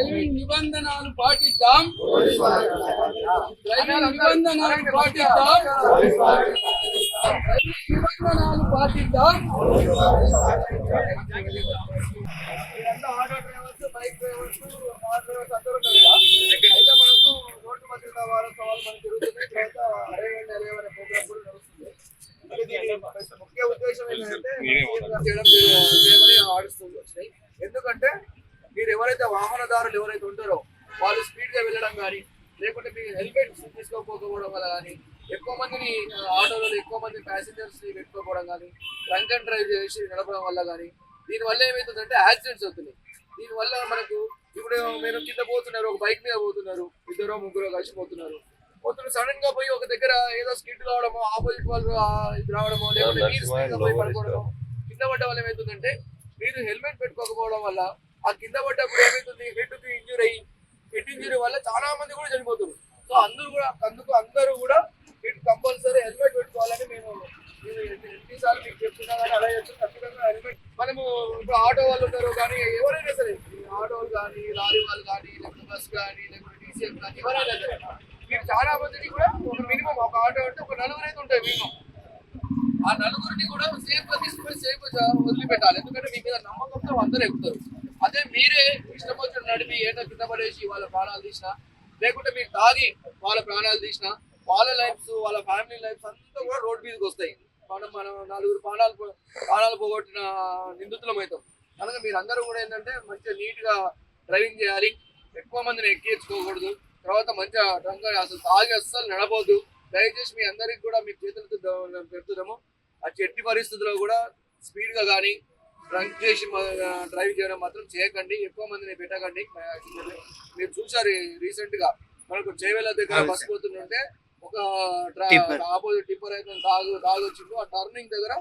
Driving నిబంధనలు పాటిద్దాం. Driving నిబంధనలు పాటిద్దాం. నిబంధనలు పాటిద్దాం. Auto drivers, bike drivers, car drivers అందరూ అయితే మనకు రోడ్డు భద్రతా వారోత్సవాలు మనకు జరుగుతున్నాయి. తర్వాత అరే అనే ప్రోగ్రామ్ కూడా నడుస్తుంది. ముఖ్య ఉద్దేశం ఏంటంటే ఆడుస్తుంది వచ్చినాయి. ఎందుకంటే మీరు ఎవరైతే వాహనదారులు ఎవరైతే ఉంటారో వాళ్ళు స్పీడ్ గా వెళ్ళడం కానీ, లేకుంటే మీరు హెల్మెట్ తీసుకోకపోవడం వల్ల కానీ, ఎక్కువ మందిని ఆటోలో ఎక్కువ మంది ప్యాసింజర్స్ ని పెట్టుకోకపోవడం కానీ, డ్రంక్ అండ్ డ్రైవ్ చేసి నడపడం వల్ల కానీ, దీనివల్ల ఏమవుతుందంటే యాక్సిడెంట్స్ అవుతున్నాయి. దీనివల్ల మనకు ఇప్పుడు మీరు కింద పోతున్నారు, ఒక బైక్ మీద పోతున్నారు, ఇద్దరు ముగ్గురు కలిసి పోతున్నారు. సడన్ గా పోయి ఒక దగ్గర ఏదో స్కిడ్ కావడమో, ఆపోజిట్ వాళ్ళు రావడమో, లేకపోతే మీరు స్పీడ్ గా పోయి పడుకోవడమో, కింద పడ్డ వల్ల ఏమవుతుందంటే మీరు హెల్మెట్ పెట్టుకోకపోవడం వల్ల ఆ కింద పడ్డప్పుడు ఏమవుతుంది, హెడ్ కి ఇంజూరీ అయ్యి, హెడ్ ఇంజూరీ వల్ల చాలా మంది కూడా చనిపోతున్నారు. సో అందరూ కూడా కంపల్సరీ హెల్మెట్ పెట్టుకోవాలని మేము ఎన్నిసార్లు మీకు చెప్తున్నా కానీ అలా చెప్తే ఖచ్చితంగా హెల్మెట్. మనము ఇప్పుడు ఆటో వాళ్ళు ఉంటారు కానీ, ఎవరైనా సరే ఆటోలు కానీ, లారీ వాళ్ళు కానీ, లేకపోతే బస్ కానీ, లేకపోతే టీసీఎం కానీ, ఎవరైనా సరే మీరు చాలా మందిని కూడా ఒక మినిమం ఒక ఆటో అంటే ఒక నలుగురు అయితే ఉంటాయి మినిమం. ఆ నలుగురిని కూడా సేఫ్ గా తీసుకుని సేఫ్ గా వదిలిపెట్టాలి. ఎందుకంటే మీ మీద నమ్మకంతో అందరూ ఎక్కుతారు. అదే మీరే ఇష్టం వచ్చిన నడిపి ఏదో కింద పడేసి వాళ్ళ ప్రాణాలు తీసినా, లేకుంటే మీరు తాగి వాళ్ళ ప్రాణాలు తీసినా, వాళ్ళ లైఫ్స్, వాళ్ళ ఫ్యామిలీ లైఫ్స్ అంతా కూడా రోడ్ మీదకి వస్తాయి. మనం నలుగురు ప్రాణాలు పోగొట్టిన నిందితులం అవుతాం. కనుక మీరు అందరూ కూడా ఏంటంటే మంచిగా నీట్ గా డ్రైవింగ్ చేయాలి. ఎక్కువ మందిని ఎక్కించుకోకూడదు. తర్వాత మంచిగా డ్రంక్ అసలు తాగి అస్సలు నడవద్దు. దయచేసి మీ అందరికి కూడా మీ చేతులతో పెడుతున్నాము. ఆ చెట్టి పరిస్థితుల్లో కూడా స్పీడ్ గా కానీ డ్రంక్ చేసి డ్రైవ్ చేయడం మాత్రం చేయకండి. ఎక్కువ మందిని పెట్టకండి. మీరు చూసారు రీసెంట్ గా మనకు చేవెళ్ళ దగ్గర బస్ పోతుంటే ఒక ఆపోజిట్ టిప్పర్ అయితే తాగొచ్చిండు. ఆ టర్నింగ్ దగ్గర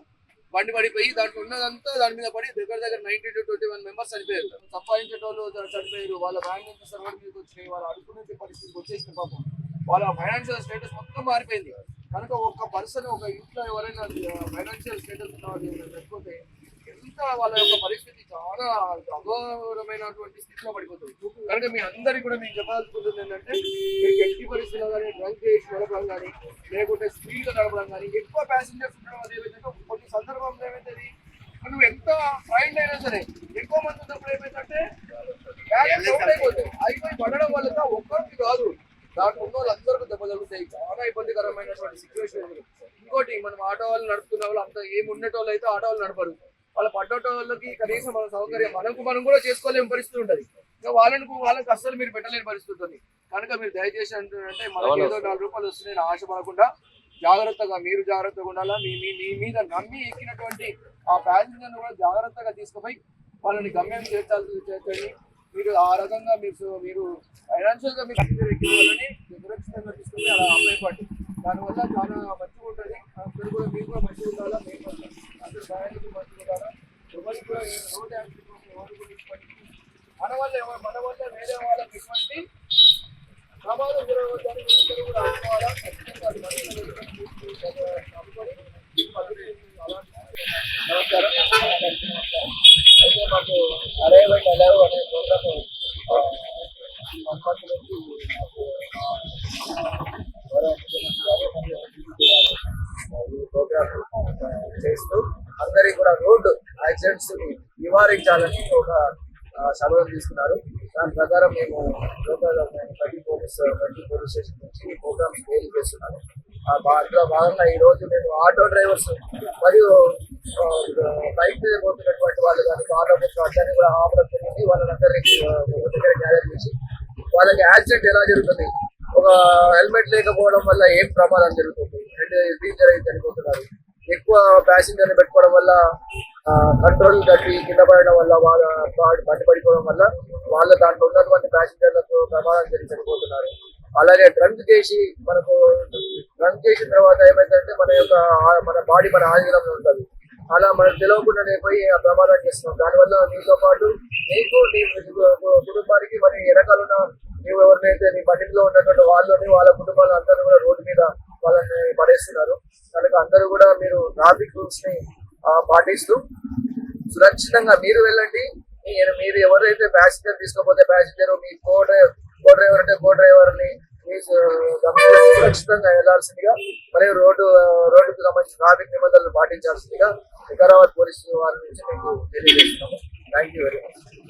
బండి పడిపోయి దాంట్లో ఉన్నదంతా దాని మీద పడి దగ్గర 90 to 21 మెంబర్స్ చనిపోయారు. సంపాదించేటోళ్ళు చనిపోయారు. వాళ్ళ బ్యాంక్ నుంచి సర్వర్ మీదకి వచ్చినాయి. వాళ్ళు అడుగునే పరిస్థితికి వచ్చేసిన పాపం. వాళ్ళ ఫైనాన్షియల్ స్టేటస్ మొత్తం మారిపోయింది. కనుక ఒక పర్సన్ ఒక ఇంట్లో ఎవరైనా ఫైనాన్షియల్ స్టేటస్ ఉన్న వాళ్ళు లేకపోతే ఎంత వాళ్ళ యొక్క పరిస్థితి చాలా అఘోరమైనటువంటి స్థితిలో పడిపోతుంది. కనుక మీ అందరికీ కూడా మీకు చెప్పాల్సుకుంటుంది ఏంటంటే, మీకు ఎట్టి పరిస్థితుల్లో కానీ డ్రంక్ చేసి నడపడం కానీ, లేకుంటే స్పీడ్ గా నడపడం కానీ, ఎక్కువ ప్యాసింజర్స్ ఉండడం వల్ల ఏమైతే కొన్ని సందర్భంలో ఏమైతుంది, నువ్వు ఎంత ట్రైన్ అయినా సరే ఎక్కువ మంది ఉన్నప్పుడు ఏమైందంటే అయిపోయి పడడం వల్ల ఒక్కరికి కాదు, దాంట్లో ఉన్న వాళ్ళందరికీ దెబ్బ జరుగుతాయి. చాలా ఇబ్బందికరమైనటువంటి సిచ్యువేషన్. ఇంకోటి, మనం ఆటో వాళ్ళు నడుపుతున్న వాళ్ళు అంత ఏమి ఉండేటోళ్ళు అయితే ఆటో వాళ్ళు నడపరు. వాళ్ళ పడ్డోళ్ళకి కనీసం మన సౌకర్యం మనం కూడా చేసుకోలేని పరిస్థితి ఉంటుంది. ఇంకా వాళ్ళకి అస్సలు మీరు పెట్టలేని పరిస్థితి ఉంటుంది. కనుక మీరు దయచేసి అంటే మనకి ఏదో 4 రూపాయలు వస్తున్నాయి ఆశపడకుండా మీరు జాగ్రత్తగా ఉండాలా. మీ మీద నమ్మి ఎక్కినటువంటి ఆ ప్యాసింజర్ని కూడా జాగ్రత్తగా తీసుకుపోయి వాళ్ళని గమ్యం చేర్చాల్సి మీరు ఆ రకంగా మీరు ఫైనాన్షియల్ గా మీకు ఎక్కిన సురక్షితంగా తీసుకుని అలా అమ్మాయిపడి దానివల్ల చాలా మంచిగా ఉంటుంది. అందరూ కూడా మీరు కూడా మంచిగా ఉండాలా, మేము అందరూ భయానికి మంచిగా ఉండాలా. ఎవరికి కూడా రోడ్ యాక్సిడెంట్ ఎవరు కూడా ఇప్పటికీ మన వల్ల వేరే వాళ్ళకి ఇటువంటి ప్రమాదం జరగవద్దని అందరూ కూడా అనుకోవాలా. ఖచ్చితంగా అది అనుకొని నమస్కారం. అయితే మాకు అరే బయట ఎలాగో అనే ప్రోగ్రామ్ ప్రోగ్రామ్ చేస్తూ అందరికి కూడా రోడ్డు యాక్సిడెంట్స్ నివారించాలని ఒక సభలు తీసుకున్నారు. దాని ప్రకారం మేము ప్రతి పోలీస్ స్టేషన్ నుంచి ఈ ప్రోగ్రామ్ స్కేల్ చేస్తున్నాము. అందులో భాగంగా ఈ రోజు మేము ఆటో డ్రైవర్స్ మరియు బైక్ మీద పోతున్నటువంటి వాళ్ళు కానీ, కార్లో అందరినీ కూడా ఆపడం జరిగింది. వాళ్ళందరినీ గ్యాదర్ చేసి వాళ్ళకి యాక్సిడెంట్ ఎలా జరుగుతుంది, ఒక హెల్మెట్ లేకపోవడం వల్ల ఏం ప్రమాదం జరుగుతుంది, డీజర్ అయితే చనిపోతున్నారు, ఎక్కువ ప్యాసింజర్ని పెట్టుకోవడం వల్ల కంట్రోల్ తప్పి కింద పడడం వల్ల వాళ్ళ బండి పడిపోవడం వల్ల వాళ్ళ దాంట్లో ఉన్నటువంటి ప్యాసింజర్లకు ప్రమాదం జరిగి చనిపోతున్నారు. అలాగే డ్రంక్ చేసి చేసిన తర్వాత ఏమైందంటే మన బాడీ మన ఆధీనంలో ఉంటుంది. అలా మనకు తెలియకుండానే పోయి ఆ ప్రమాదం చేస్తున్నాం. దానివల్ల నీతో పాటు నీకు నీ కుటుంబానికి మరి వెనకాలన్న నీవు ఎవరినైతే నీ బండిలో ఉన్నటువంటి వాళ్ళ కుటుంబాలు అందరూ కూడా రోడ్డు మీద వాళ్ళని పడేస్తున్నారు. కనుక అందరూ కూడా మీరు ట్రాఫిక్ రూల్స్ ని పాటిస్తూ సురక్షితంగా మీరు వెళ్ళండి. మీరు ఎవరైతే ప్యాసింజర్ తీసుకోపోతే ప్యాసింజర్, మీ కో డ్రైవర్ అంటే కో డ్రైవర్ని మీ ఖచ్చితంగా వెళ్లాల్సిందిగా, మరియు రోడ్డుకు సంబంధించిన ట్రాఫిక్ నిబంధనలు పాటించాల్సిందిగా వికారాబాద్ పోలీసు వారి నుంచి మీకు తెలియజేస్తున్నాము. Thank you very much.